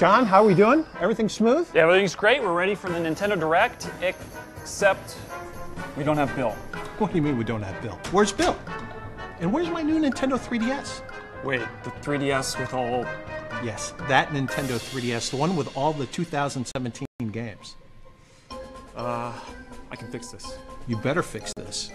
John, how are we doing? Everything smooth? Yeah, everything's great. We're ready for the Nintendo Direct, except we don't have Bill. What do you mean we don't have Bill? Where's Bill? And where's my new Nintendo 3DS? Wait, the 3DS with all... Yes, that Nintendo 3DS, the one with all the 2017 games. I can fix this. You better fix this.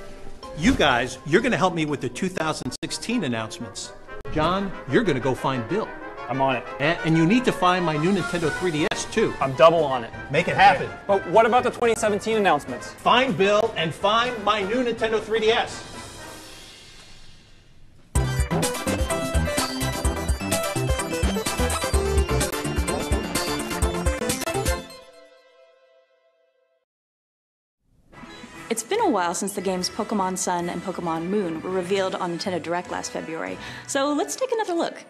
You guys, you're going to help me with the 2016 announcements. John, you're going to go find Bill. I'm on it. And you need to find my new Nintendo 3DS, too. I'm double on it. Make it happen. But what about the 2017 announcements? Find Bill and find my new Nintendo 3DS. It's been a while since the games Pokémon Sun and Pokémon Moon were revealed on Nintendo Direct last February, so let's take another look.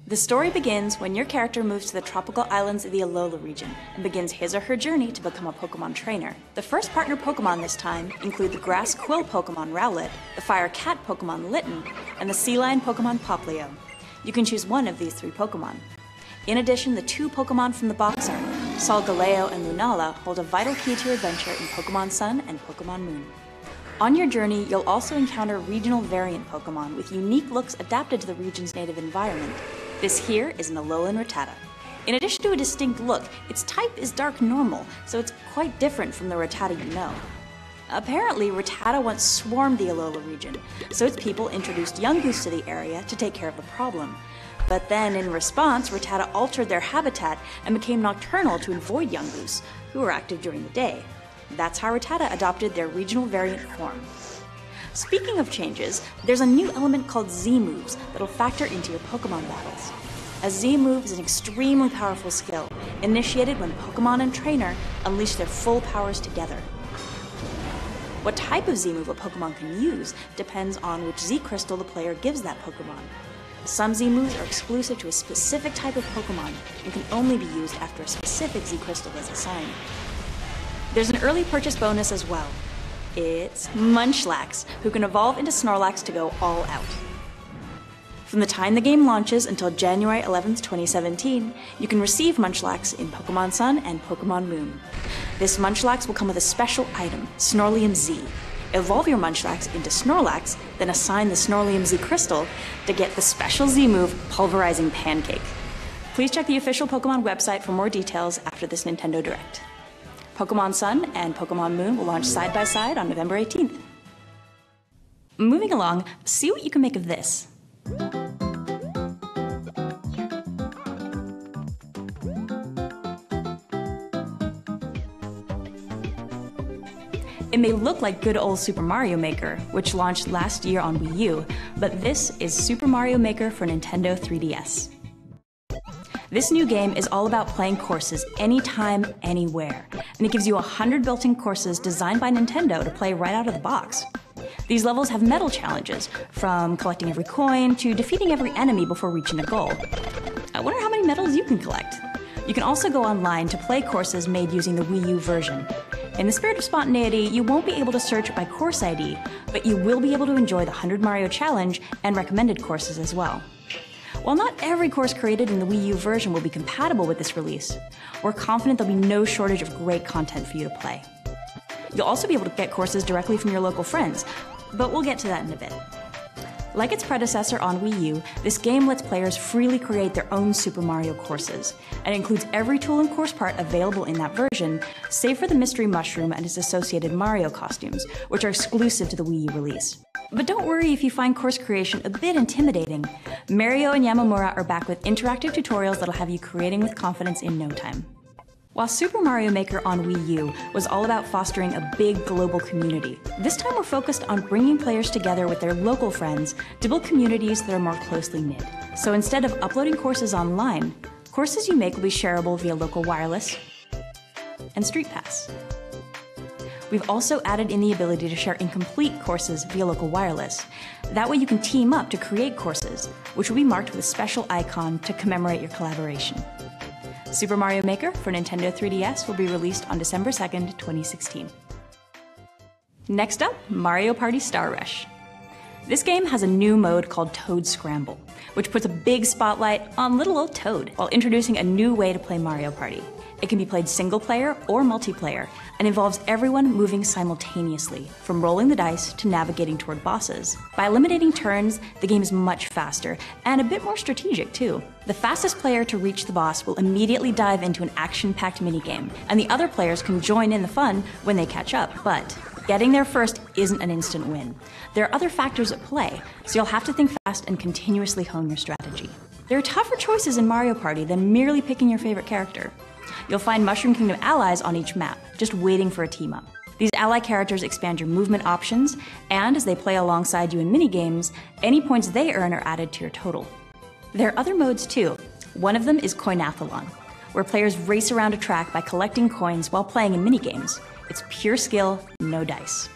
The story begins when your character moves to the tropical islands of the Alola region and begins his or her journey to become a Pokémon trainer. The first partner Pokémon this time include the grass quill Pokémon Rowlet, the fire cat Pokémon Litten, and the sea lion Pokémon Poplio. You can choose one of these 3 Pokémon. In addition, the 2 Pokémon from the box art, Solgaleo and Lunala, hold a vital key to your adventure in Pokémon Sun and Pokémon Moon. On your journey, you'll also encounter regional variant Pokémon with unique looks adapted to the region's native environment. This here is an Alolan Rattata. In addition to a distinct look, its type is dark normal, so it's quite different from the Rattata you know. Apparently, Rattata once swarmed the Alola region, so its people introduced Yungoos to the area to take care of the problem. But then, in response, Rattata altered their habitat and became nocturnal to avoid Yungoos, who were active during the day. That's how Rattata adopted their regional variant form. Speaking of changes, there's a new element called Z-Moves that'll factor into your Pokémon battles. A Z-Move is an extremely powerful skill, initiated when Pokémon and Trainer unleash their full powers together. What type of Z-Move a Pokémon can use depends on which Z-Crystal the player gives that Pokémon. Some Z-Moves are exclusive to a specific type of Pokémon and can only be used after a specific Z-Crystal is assigned. There's an early purchase bonus as well. It's Munchlax, who can evolve into Snorlax to go all out. From the time the game launches until January 11th, 2017, you can receive Munchlax in Pokémon Sun and Pokémon Moon. This Munchlax will come with a special item, Snorlium Z. Evolve your Munchlax into Snorlax, then assign the Snorlium Z crystal to get the special Z move, Pulverizing Pancake. Please check the official Pokémon website for more details after this Nintendo Direct. Pokémon Sun and Pokémon Moon will launch side by side on November 18th. Moving along, see what you can make of this. It may look like good old Super Mario Maker, which launched last year on Wii U, but this is Super Mario Maker for Nintendo 3DS. This new game is all about playing courses anytime, anywhere, and it gives you 100 built-in courses designed by Nintendo to play right out of the box. These levels have medal challenges, from collecting every coin to defeating every enemy before reaching a goal. I wonder how many medals you can collect. You can also go online to play courses made using the Wii U version. In the spirit of spontaneity, you won't be able to search by course ID, but you will be able to enjoy the 100 Mario Challenge and recommended courses as well. While not every course created in the Wii U version will be compatible with this release, we're confident there'll be no shortage of great content for you to play. You'll also be able to get courses directly from your local friends, but we'll get to that in a bit. Like its predecessor on Wii U, this game lets players freely create their own Super Mario courses, and includes every tool and course part available in that version, save for the Mystery Mushroom and its associated Mario costumes, which are exclusive to the Wii U release. But don't worry if you find course creation a bit intimidating. Mario and Yamamura are back with interactive tutorials that'll have you creating with confidence in no time. While Super Mario Maker on Wii U was all about fostering a big global community, this time we're focused on bringing players together with their local friends to build communities that are more closely knit. So instead of uploading courses online, courses you make will be shareable via local wireless and Street Pass. We've also added in the ability to share incomplete courses via local wireless. That way you can team up to create courses, which will be marked with a special icon to commemorate your collaboration. Super Mario Maker for Nintendo 3DS will be released on December 2nd, 2016. Next up, Mario Party Star Rush. This game has a new mode called Toad Scramble. which puts a big spotlight on little old Toad while introducing a new way to play Mario Party. It can be played single player or multiplayer and involves everyone moving simultaneously, from rolling the dice to navigating toward bosses. By eliminating turns, the game is much faster and a bit more strategic too. The fastest player to reach the boss will immediately dive into an action-packed minigame, and the other players can join in the fun when they catch up. But getting there first isn't an instant win. There are other factors at play, so you'll have to think fast and continuously hone your strategy. There are tougher choices in Mario Party than merely picking your favorite character. You'll find Mushroom Kingdom allies on each map, just waiting for a team up. These ally characters expand your movement options, and as they play alongside you in minigames, any points they earn are added to your total. There are other modes too. One of them is Coinathlon, where players race around a track by collecting coins while playing in minigames. It's pure skill, no dice.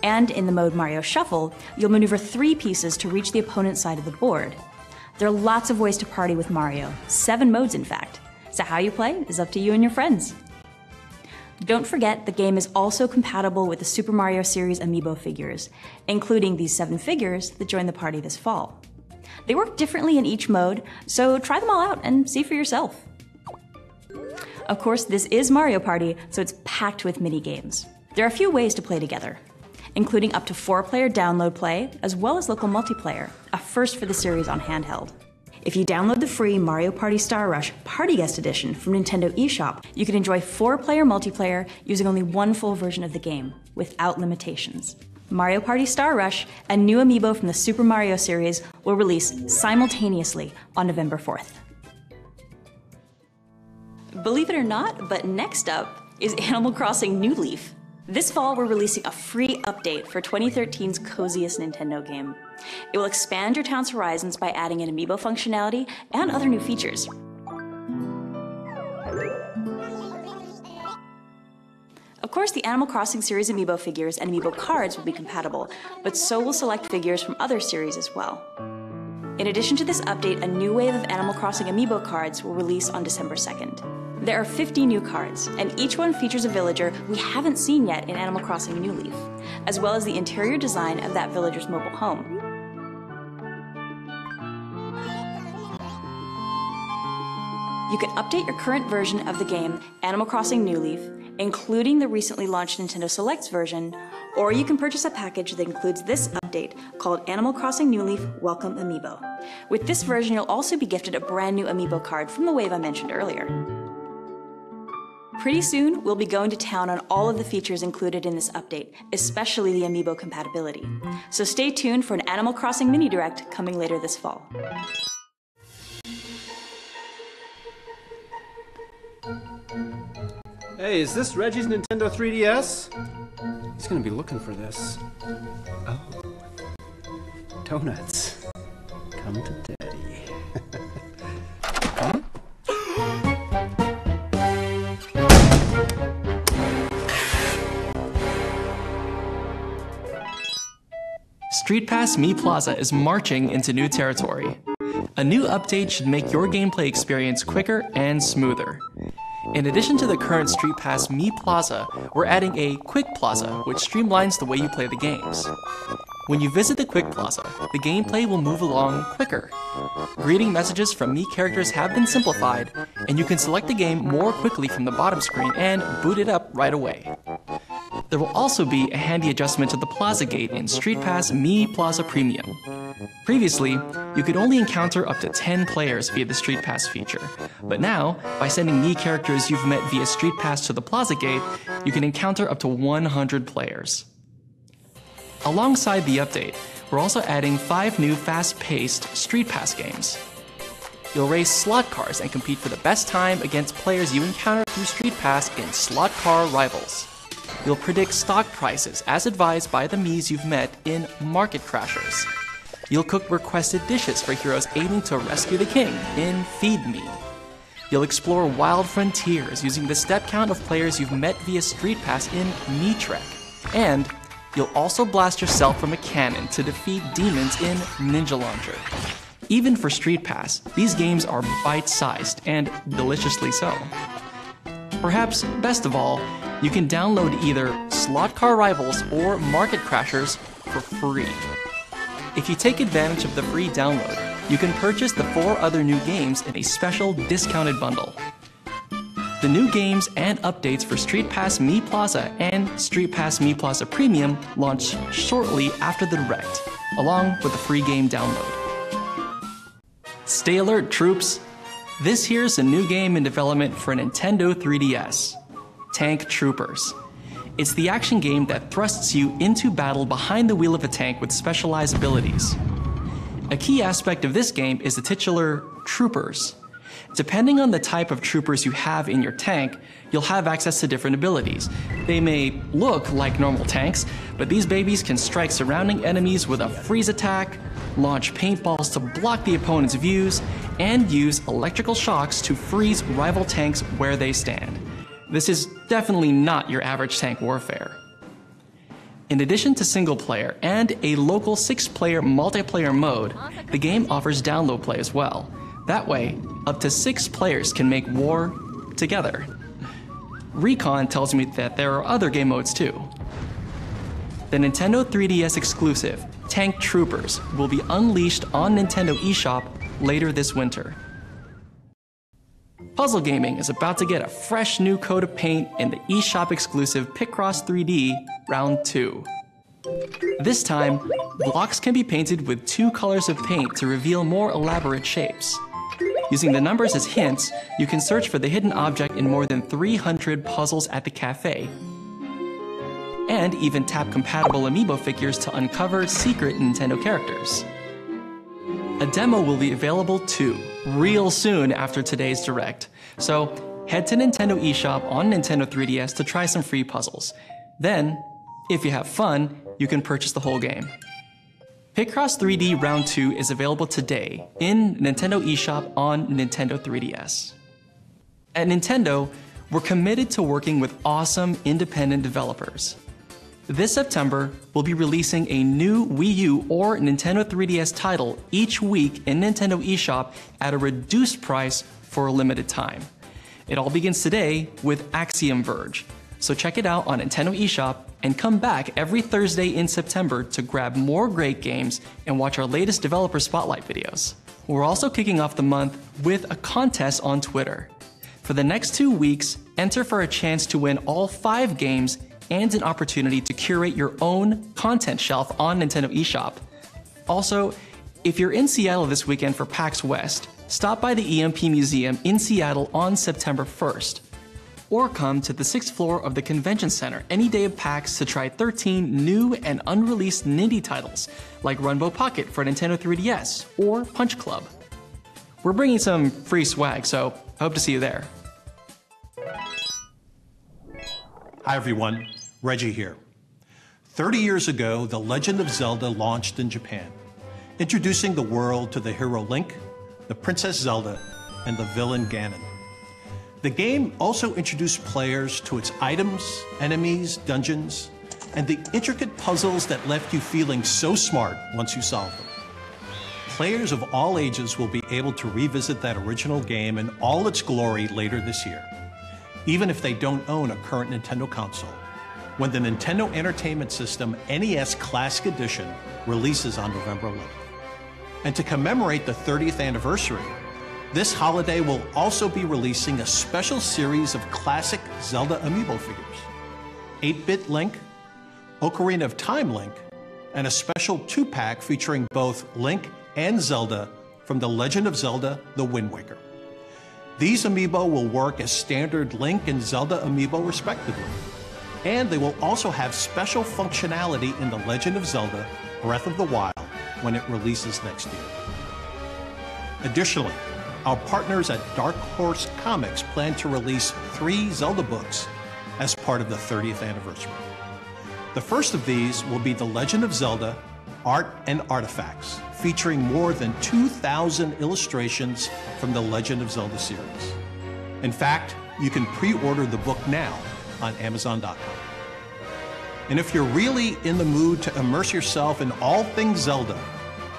And in the mode Mario Shuffle, you'll maneuver 3 pieces to reach the opponent's side of the board. There are lots of ways to party with Mario, 7 modes in fact, so how you play is up to you and your friends. Don't forget, the game is also compatible with the Super Mario series amiibo figures, including these 7 figures that join the party this fall. They work differently in each mode, so try them all out and see for yourself. Of course, this is Mario Party, so it's packed with mini-games. There are a few ways to play together, including up to 4-player download play, as well as local multiplayer, a first for the series on handheld. If you download the free Mario Party Star Rush Party Guest Edition from Nintendo eShop, you can enjoy 4-player multiplayer using only one full version of the game, without limitations. Mario Party Star Rush, a new amiibo from the Super Mario series, will release simultaneously on November 4th. Believe it or not, but next up is Animal Crossing New Leaf. This fall, we're releasing a free update for 2013's coziest Nintendo game. It will expand your town's horizons by adding in amiibo functionality and other new features. Of course, the Animal Crossing series amiibo figures and amiibo cards will be compatible, but so will select figures from other series as well. In addition to this update, a new wave of Animal Crossing amiibo cards will release on December 2nd. There are 50 new cards, and each one features a villager we haven't seen yet in Animal Crossing New Leaf, as well as the interior design of that villager's mobile home. You can update your current version of the game, Animal Crossing New Leaf, including the recently launched Nintendo Selects version, or you can purchase a package that includes this update called Animal Crossing New Leaf Welcome Amiibo. With this version, you'll also be gifted a brand new amiibo card from the wave I mentioned earlier. Pretty soon, we'll be going to town on all of the features included in this update, especially the amiibo compatibility. So stay tuned for an Animal Crossing mini direct coming later this fall. Hey, is this Reggie's Nintendo 3DS? He's gonna be looking for this. Oh. Donuts. Come to Daddy. Huh? Street Pass Mii Plaza is marching into new territory. A new update should make your gameplay experience quicker and smoother. In addition to the current Street Pass Mii Plaza, we're adding a Quick Plaza, which streamlines the way you play the games. When you visit the Quick Plaza, the gameplay will move along quicker. Greeting messages from Mii characters have been simplified, and you can select the game more quickly from the bottom screen and boot it up right away. There will also be a handy adjustment to the Plaza Gate in Street Pass Mii Plaza Premium. Previously, you could only encounter up to 10 players via the Street Pass feature, but now, by sending Mii characters you've met via Street Pass to the Plaza Gate, you can encounter up to 100 players. Alongside the update, we're also adding 5 new fast-paced Street Pass games. You'll race slot cars and compete for the best time against players you encounter through Street Pass in Slot Car Rivals. You'll predict stock prices as advised by the Miis you've met in Market Crashers. You'll cook requested dishes for heroes aiming to rescue the king in Feed Me. You'll explore wild frontiers using the step count of players you've met via Street Pass in Mii Trek. And you'll also blast yourself from a cannon to defeat demons in Ninja Launcher. Even for Street Pass, these games are bite-sized and deliciously so. Perhaps best of all, you can download either Slot Car Rivals or Market Crashers for free. If you take advantage of the free download, you can purchase the 4 other new games in a special discounted bundle. The new games and updates for Street Pass Mii Plaza and Street Pass Mii Plaza Premium launch shortly after the Direct, along with the free game download. Stay alert, troops! This here's a new game in development for Nintendo 3DS, Tank Troopers. It's the action game that thrusts you into battle behind the wheel of a tank with specialized abilities. A key aspect of this game is the titular Troopers. Depending on the type of troopers you have in your tank, you'll have access to different abilities. They may look like normal tanks, but these babies can strike surrounding enemies with a freeze attack, launch paintballs to block the opponent's views, and use electrical shocks to freeze rival tanks where they stand. This is definitely not your average tank warfare. In addition to single player and a local 6-player multiplayer mode, the game offers download play as well. That way, up to 6 players can make war together. Recon tells me that there are other game modes too. The Nintendo 3DS exclusive, Tank Troopers, will be unleashed on Nintendo eShop later this winter. Puzzle gaming is about to get a fresh new coat of paint in the eShop exclusive Picross 3D Round 2. This time, blocks can be painted with 2 colors of paint to reveal more elaborate shapes. Using the numbers as hints, you can search for the hidden object in more than 300 puzzles at the cafe, and even tap compatible amiibo figures to uncover secret Nintendo characters. A demo will be available too, real soon after today's Direct, so head to Nintendo eShop on Nintendo 3DS to try some free puzzles. Then, if you have fun, you can purchase the whole game. Picross 3D Round 2 is available today in Nintendo eShop on Nintendo 3DS. At Nintendo, we're committed to working with awesome independent developers. This September, we'll be releasing a new Wii U or Nintendo 3DS title each week in Nintendo eShop at a reduced price for a limited time. It all begins today with Axiom Verge, so check it out on Nintendo eShop and come back every Thursday in September to grab more great games and watch our latest developer spotlight videos. We're also kicking off the month with a contest on Twitter. For the next 2 weeks, enter for a chance to win all 5 games and an opportunity to curate your own content shelf on Nintendo eShop. Also, if you're in Seattle this weekend for PAX West, stop by the EMP Museum in Seattle on September 1st. Or come to the 6th floor of the Convention Center any day of PAX to try 13 new and unreleased Nindy titles, like Runbow Pocket for Nintendo 3DS or Punch Club. We're bringing some free swag, so I hope to see you there. Hi everyone, Reggie here. 30 years ago, The Legend of Zelda launched in Japan, introducing the world to the hero Link, the Princess Zelda, and the villain Ganon. The game also introduced players to its items, enemies, dungeons, and the intricate puzzles that left you feeling so smart once you solved them. Players of all ages will be able to revisit that original game in all its glory later this year, even if they don't own a current Nintendo console, when the Nintendo Entertainment System NES Classic Edition releases on November 11th. And to commemorate the 30th anniversary, this holiday will also be releasing a special series of classic Zelda amiibo figures, 8-Bit Link, Ocarina of Time Link, and a special 2-pack featuring both Link and Zelda from The Legend of Zelda: The Wind Waker. These amiibo will work as standard Link and Zelda amiibo respectively, and they will also have special functionality in The Legend of Zelda: Breath of the Wild when it releases next year. Additionally, our partners at Dark Horse Comics plan to release 3 Zelda books as part of the 30th anniversary. The first of these will be The Legend of Zelda: Art and Artifacts, featuring more than 2,000 illustrations from the Legend of Zelda series. In fact, you can pre-order the book now on Amazon.com. And if you're really in the mood to immerse yourself in all things Zelda,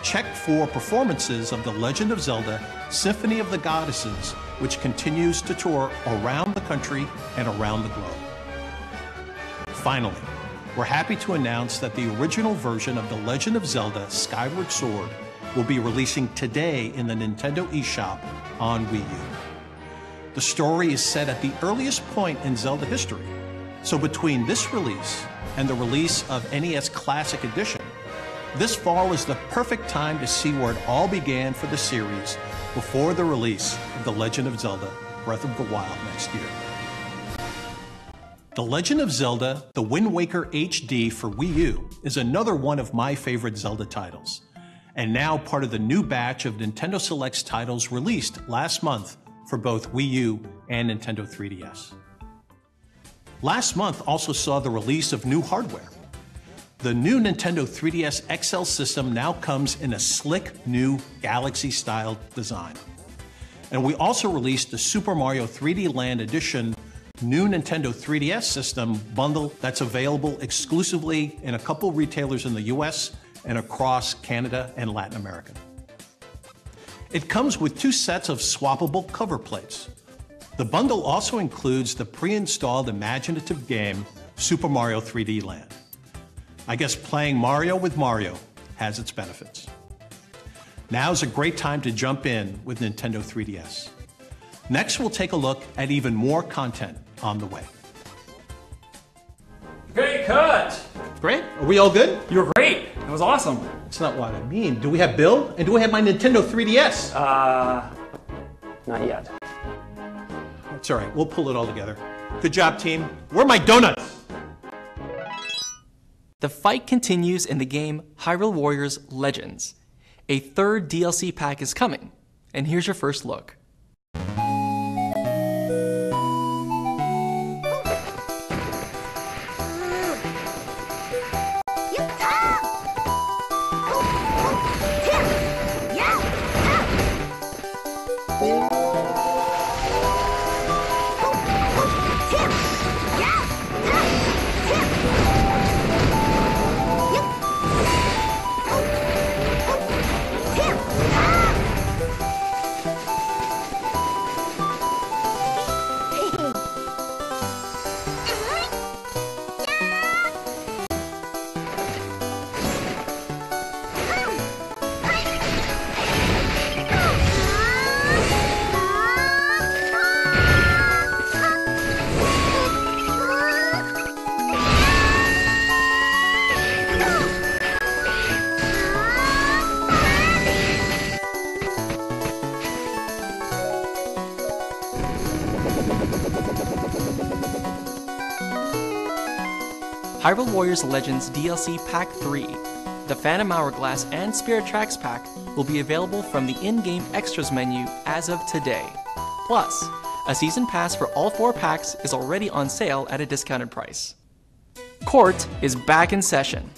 check for performances of The Legend of Zelda: Symphony of the Goddesses, which continues to tour around the country and around the globe. Finally, we're happy to announce that the original version of The Legend of Zelda Skyward Sword will be releasing today in the Nintendo eShop on Wii U. The story is set at the earliest point in Zelda history, so between this release and the release of NES Classic Edition, this fall is the perfect time to see where it all began for the series before the release of The Legend of Zelda Breath of the Wild next year. The Legend of Zelda The Wind Waker HD for Wii U is another one of my favorite Zelda titles, and now part of the new batch of Nintendo Selects titles released last month for both Wii U and Nintendo 3DS. Last month also saw the release of new hardware. The new Nintendo 3DS XL system now comes in a slick new Galaxy-style design. And we also released the Super Mario 3D Land Edition new Nintendo 3DS system bundle that's available exclusively in a couple retailers in the US and across Canada and Latin America. It comes with 2 sets of swappable cover plates. The bundle also includes the pre-installed imaginative game Super Mario 3D Land. I guess playing Mario with Mario has its benefits. Now's a great time to jump in with Nintendo 3DS. Next, we'll take a look at even more content on the way. Okay, cut! Great. Are we all good? You were great. That was awesome. That's not what I mean. Do we have Bill? And do we have my Nintendo 3DS? Not yet. It's all right. We'll pull it all together. Good job, team. Where are my donuts? The fight continues in the game Hyrule Warriors Legends. A 3rd DLC pack is coming, and here's your first look. Hyrule Warriors Legends DLC Pack 3, the Phantom Hourglass and Spirit Tracks pack will be available from the in-game extras menu as of today. Plus, a season pass for all 4 packs is already on sale at a discounted price. Court is back in session.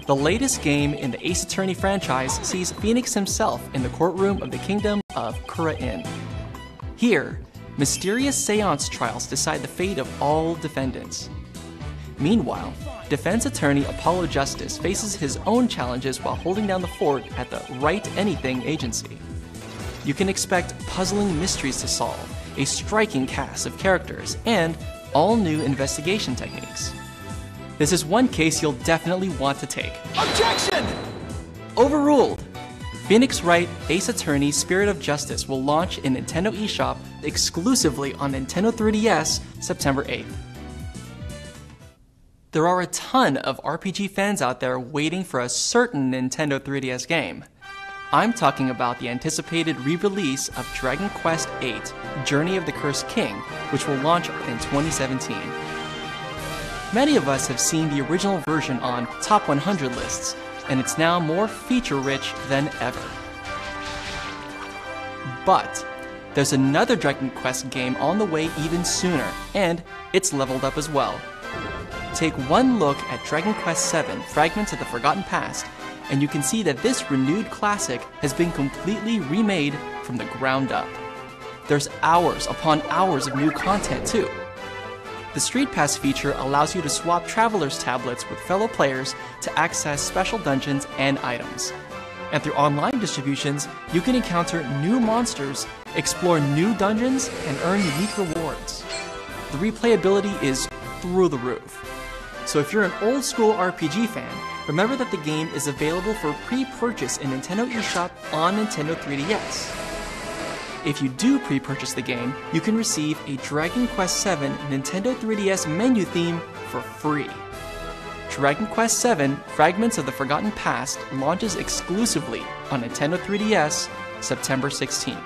The latest game in the Ace Attorney franchise sees Phoenix himself in the courtroom of the Kingdom of Khura-In. Here, mysterious seance trials decide the fate of all defendants. Meanwhile, defense attorney Apollo Justice faces his own challenges while holding down the fort at the Right Anything agency. You can expect puzzling mysteries to solve, a striking cast of characters, and all new investigation techniques. This is one case you'll definitely want to take. Objection! Overruled! Phoenix Wright Ace Attorney Spirit of Justice will launch in Nintendo eShop exclusively on Nintendo 3DS September 8th. There are a ton of RPG fans out there waiting for a certain Nintendo 3DS game. I'm talking about the anticipated re-release of Dragon Quest VIII Journey of the Cursed King, which will launch in 2017. Many of us have seen the original version on Top 100 lists, and it's now more feature-rich than ever. But there's another Dragon Quest game on the way even sooner, and it's leveled up as well. Take one look at Dragon Quest VII Fragments of the Forgotten Past, and you can see that this renewed classic has been completely remade from the ground up. There's hours upon hours of new content too. The Street Pass feature allows you to swap Traveler's tablets with fellow players to access special dungeons and items. And through online distributions, you can encounter new monsters, explore new dungeons, and earn unique rewards. The replayability is through the roof. So if you're an old school RPG fan, remember that the game is available for pre-purchase in Nintendo eShop on Nintendo 3DS. If you do pre-purchase the game, you can receive a Dragon Quest VII Nintendo 3DS menu theme for free. Dragon Quest VII Fragments of the Forgotten Past launches exclusively on Nintendo 3DS September 16th.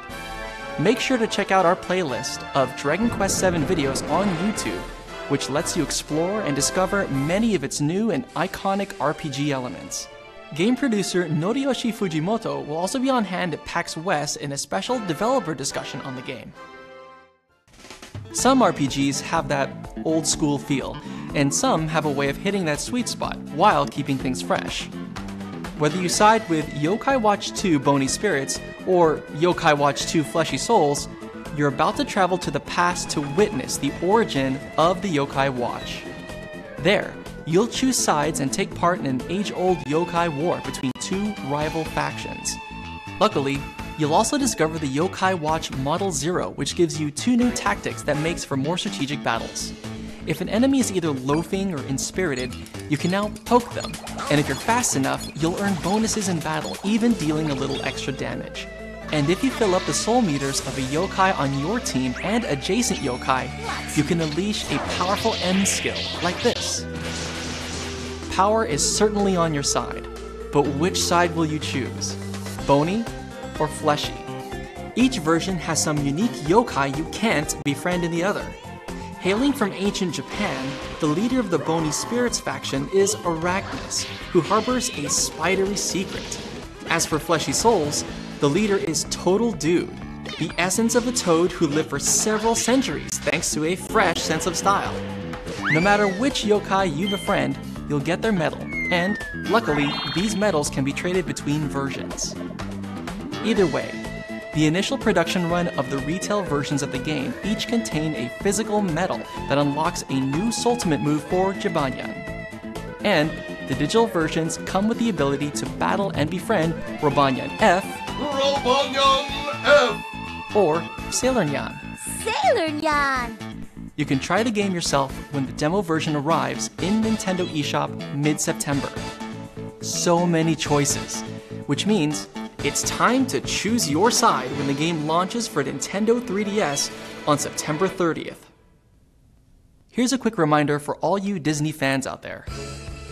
Make sure to check out our playlist of Dragon Quest VII videos on YouTube, which lets you explore and discover many of its new and iconic RPG elements. Game producer Noriyoshi Fujimoto will also be on hand at PAX West in a special developer discussion on the game. Some RPGs have that old school feel, and some have a way of hitting that sweet spot while keeping things fresh. Whether you side with Yokai Watch 2 Bony Spirits or Yokai Watch 2 Fleshy Souls, you're about to travel to the past to witness the origin of the Yokai Watch. There, you'll choose sides and take part in an age-old yokai war between two rival factions. Luckily, you'll also discover the Yokai Watch Model 0, which gives you two new tactics that makes for more strategic battles. If an enemy is either loafing or inspirited, you can now poke them, and if you're fast enough, you'll earn bonuses in battle, even dealing a little extra damage. And if you fill up the soul meters of a yokai on your team and adjacent yokai, you can unleash a powerful end skill, like this. Power is certainly on your side, but which side will you choose? Bony or fleshy? Each version has some unique yokai you can't befriend in the other. Hailing from ancient Japan, the leader of the Bony Spirits faction is Arachnus, who harbors a spidery secret. As for Fleshy Souls, the leader is Total Dude, the essence of a toad who lived for several centuries thanks to a fresh sense of style. No matter which yokai you befriend, you'll get their medal, and luckily, these medals can be traded between versions. Either way, the initial production run of the retail versions of the game each contain a physical medal that unlocks a new Soultimate move for Jibanyan. And the digital versions come with the ability to battle and befriend Robanyan F, or Sailor Nyan. Sailor Nyan! You can try the game yourself when the demo version arrives in Nintendo eShop mid-September. So many choices, which means it's time to choose your side when the game launches for Nintendo 3DS on September 30th. Here's a quick reminder for all you Disney fans out there.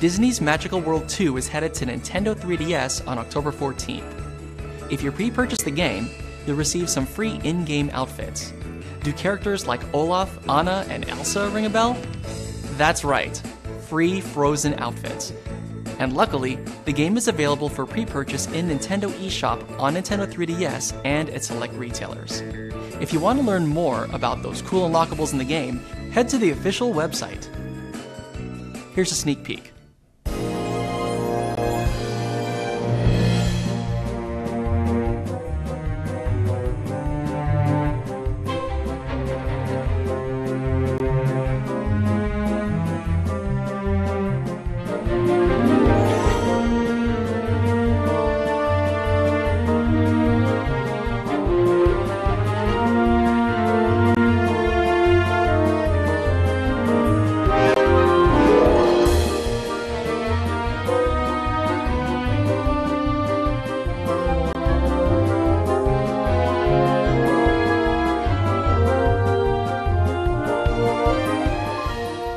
Disney's Magical World 2 is headed to Nintendo 3DS on October 14th. If you pre-purchase the game, you'll receive some free in-game outfits. Do characters like Olaf, Anna, and Elsa ring a bell? That's right, free Frozen outfits. And luckily, the game is available for pre-purchase in Nintendo eShop on Nintendo 3DS and at select retailers. If you want to learn more about those cool unlockables in the game, head to the official website. Here's a sneak peek.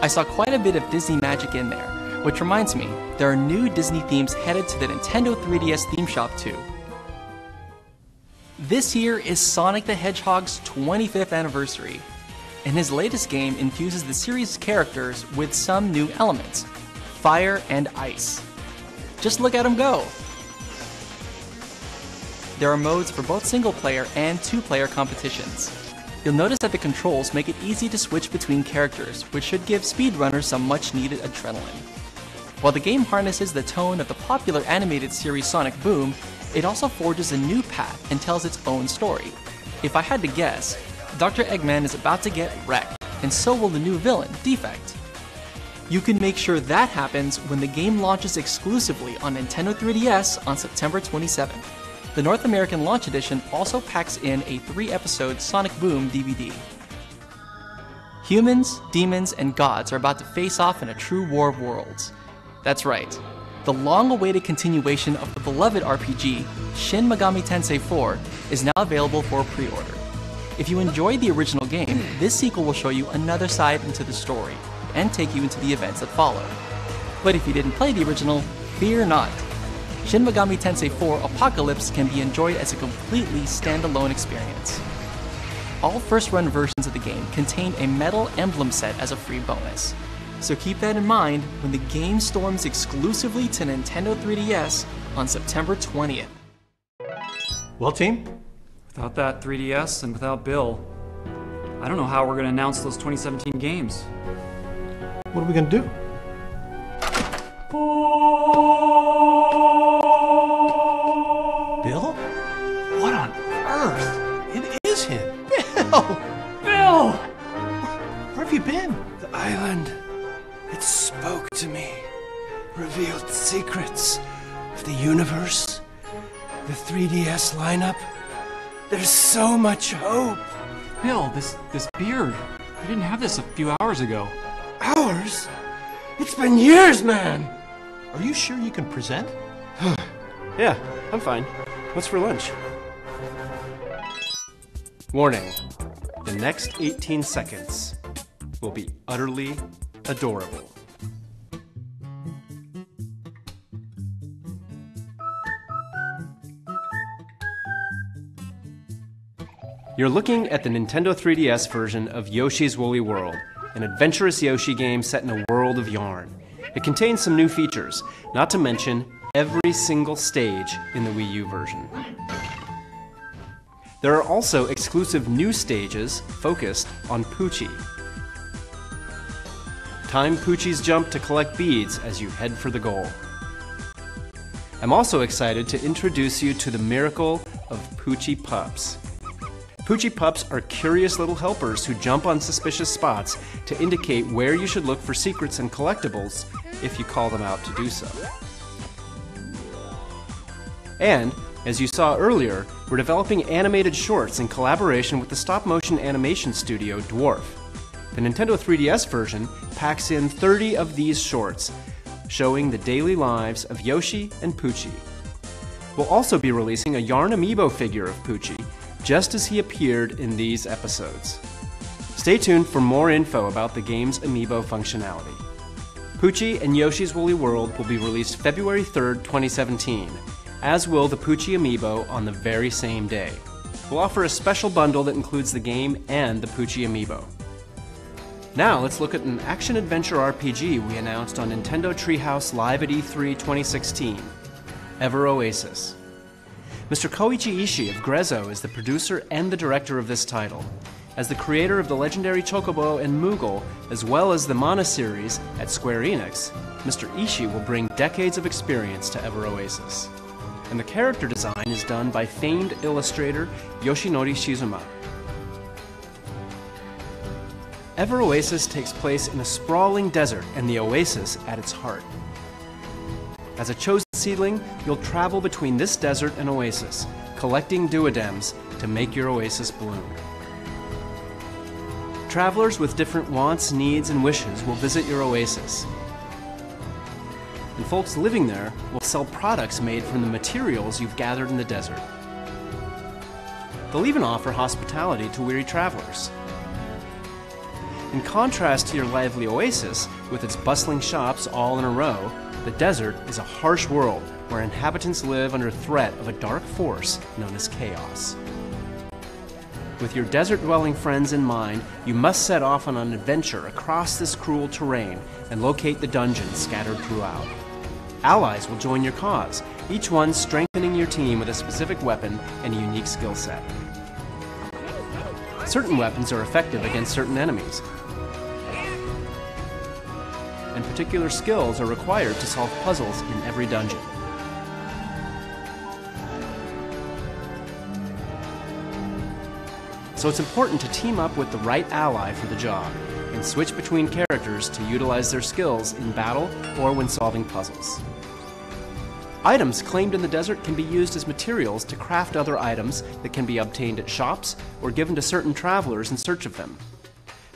I saw quite a bit of Disney magic in there, which reminds me, there are new Disney themes headed to the Nintendo 3DS theme shop too. This year is Sonic the Hedgehog's 25th anniversary, and his latest game infuses the series' characters with some new elements, fire and ice. Just look at him go! There are modes for both single-player and two-player competitions. You'll notice that the controls make it easy to switch between characters, which should give speedrunners some much-needed adrenaline. While the game harnesses the tone of the popular animated series Sonic Boom, it also forges a new path and tells its own story. If I had to guess, Dr. Eggman is about to get wrecked, and so will the new villain, Defect. You can make sure that happens when the game launches exclusively on Nintendo 3DS on September 27th. The North American launch edition also packs in a 3-episode Sonic Boom DVD. Humans, demons, and gods are about to face off in a true war of worlds. That's right. The long-awaited continuation of the beloved RPG, Shin Megami Tensei 4, is now available for pre-order. If you enjoyed the original game, this sequel will show you another side into the story, and take you into the events that follow. But if you didn't play the original, fear not. Shin Megami Tensei 4 Apocalypse can be enjoyed as a completely standalone experience. All first-run versions of the game contain a metal emblem set as a free bonus, so keep that in mind when the game storms exclusively to Nintendo 3DS on September 20th. Well, team, Without that 3DS and without Bill, I don't know how we're going to announce those 2017 games. what are we going to do? Bill? What on earth? It is him. Bill! Bill! Where have you been? The island. It spoke to me. Revealed secrets of the universe. The 3DS lineup. There's so much hope. Bill, this beard. You didn't have this a few hours ago. Hours? It's been years, man! Are you sure you can present? Yeah, I'm fine. What's for lunch? Warning. The next 18 seconds will be utterly adorable. You're looking at the Nintendo 3DS version of Yoshi's Woolly World, an adventurous Yoshi game set in a world of yarn. It contains some new features, not to mention every single stage in the Wii U version. There are also exclusive new stages focused on Poochie. Time Poochie's jump to collect beads as you head for the goal. I'm also excited to introduce you to the miracle of Poochie Pups. Poochie Pups are curious little helpers who jump on suspicious spots to indicate where you should look for secrets and collectibles if you call them out to do so. And, as you saw earlier, we're developing animated shorts in collaboration with the stop-motion animation studio Dwarf. The Nintendo 3DS version packs in 30 of these shorts, showing the daily lives of Yoshi and Poochie. We'll also be releasing a yarn amiibo figure of Poochie, just as he appeared in these episodes. Stay tuned for more info about the game's amiibo functionality. Poochie and Yoshi's Woolly World will be released February 3rd, 2017, as will the Poochie amiibo on the very same day. We'll offer a special bundle that includes the game and the Poochie amiibo. Now let's look at an action-adventure RPG we announced on Nintendo Treehouse Live at E3 2016, Ever Oasis. Mr. Koichi Ishii of Grezzo is the producer and the director of this title. As the creator of the legendary Chocobo and Moogle, as well as the Mana series at Square Enix, Mr. Ishii will bring decades of experience to Ever Oasis. And the character design is done by famed illustrator Yoshinori Shizuma. Ever Oasis takes place in a sprawling desert and the oasis at its heart. As a chosen seedling, you'll travel between this desert and oasis, collecting duodems to make your oasis bloom. Travelers with different wants, needs, and wishes will visit your oasis. And folks living there will sell products made from the materials you've gathered in the desert. They'll even offer hospitality to weary travelers. In contrast to your lively oasis, with its bustling shops all in a row, the desert is a harsh world where inhabitants live under threat of a dark force known as chaos. With your desert-dwelling friends in mind, you must set off on an adventure across this cruel terrain and locate the dungeons scattered throughout. Allies will join your cause, each one strengthening your team with a specific weapon and a unique skill set. Certain weapons are effective against certain enemies, and particular skills are required to solve puzzles in every dungeon. So it's important to team up with the right ally for the job, and switch between characters to utilize their skills in battle or when solving puzzles. Items claimed in the desert can be used as materials to craft other items that can be obtained at shops or given to certain travelers in search of them.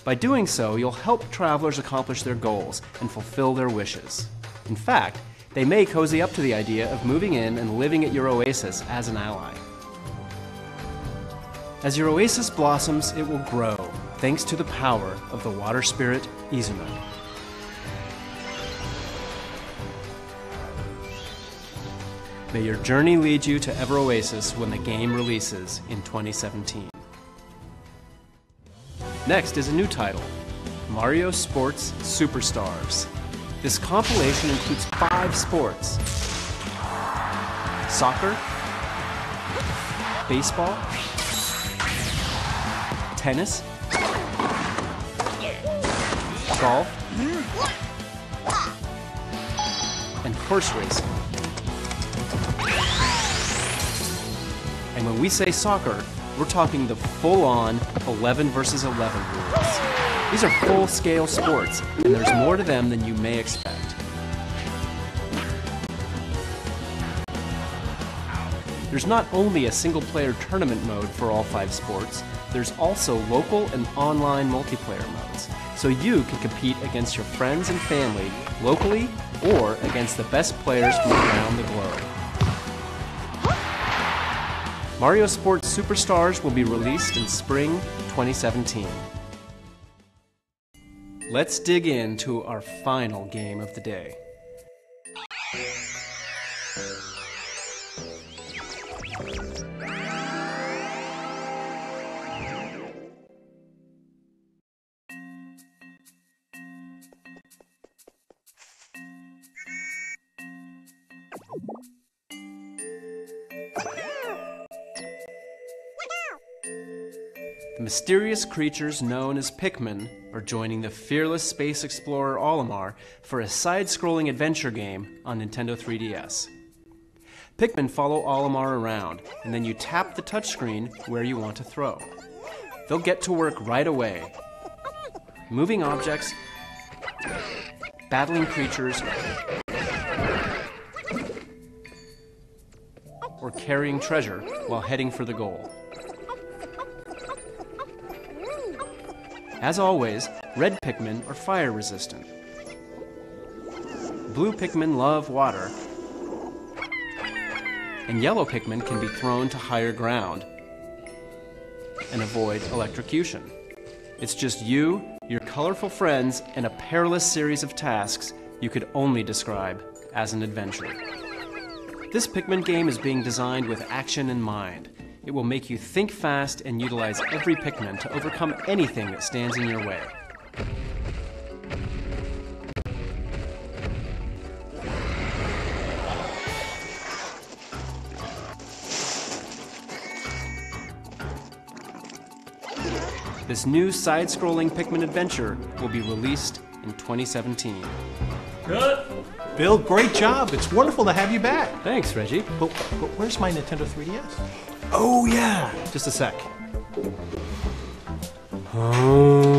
By doing so, you'll help travelers accomplish their goals and fulfill their wishes. In fact, they may cozy up to the idea of moving in and living at your oasis as an ally. As your oasis blossoms, it will grow, thanks to the power of the water spirit Izuna. May your journey lead you to Ever Oasis when the game releases in 2017. Next is a new title, Mario Sports Superstars. This compilation includes 5 sports: soccer, baseball, tennis, golf, and horse racing. And when we say soccer, we're talking the full-on 11 versus 11 rules. These are full-scale sports, and there's more to them than you may expect. There's not only a single-player tournament mode for all 5 sports, there's also local and online multiplayer modes, so you can compete against your friends and family locally or against the best players from around the globe. Mario Sports Superstars will be released in spring 2017. Let's dig into our final game of the day. The mysterious creatures known as Pikmin are joining the fearless space explorer Olimar for a side-scrolling adventure game on Nintendo 3DS. Pikmin follow Olimar around, and then you tap the touchscreen where you want to throw. They'll get to work right away, moving objects, battling creatures, or carrying treasure while heading for the goal. As always, red Pikmin are fire resistant. Blue Pikmin love water, and yellow Pikmin can be thrown to higher ground and avoid electrocution. It's just you, your colorful friends, and a perilous series of tasks you could only describe as an adventure. This Pikmin game is being designed with action in mind. It will make you think fast and utilize every Pikmin to overcome anything that stands in your way. This new side-scrolling Pikmin adventure will be released in 2017. Good. Bill, great job. It's wonderful to have you back. Thanks, Reggie. But where's my Nintendo 3DS? Oh yeah, just a sec. Oh.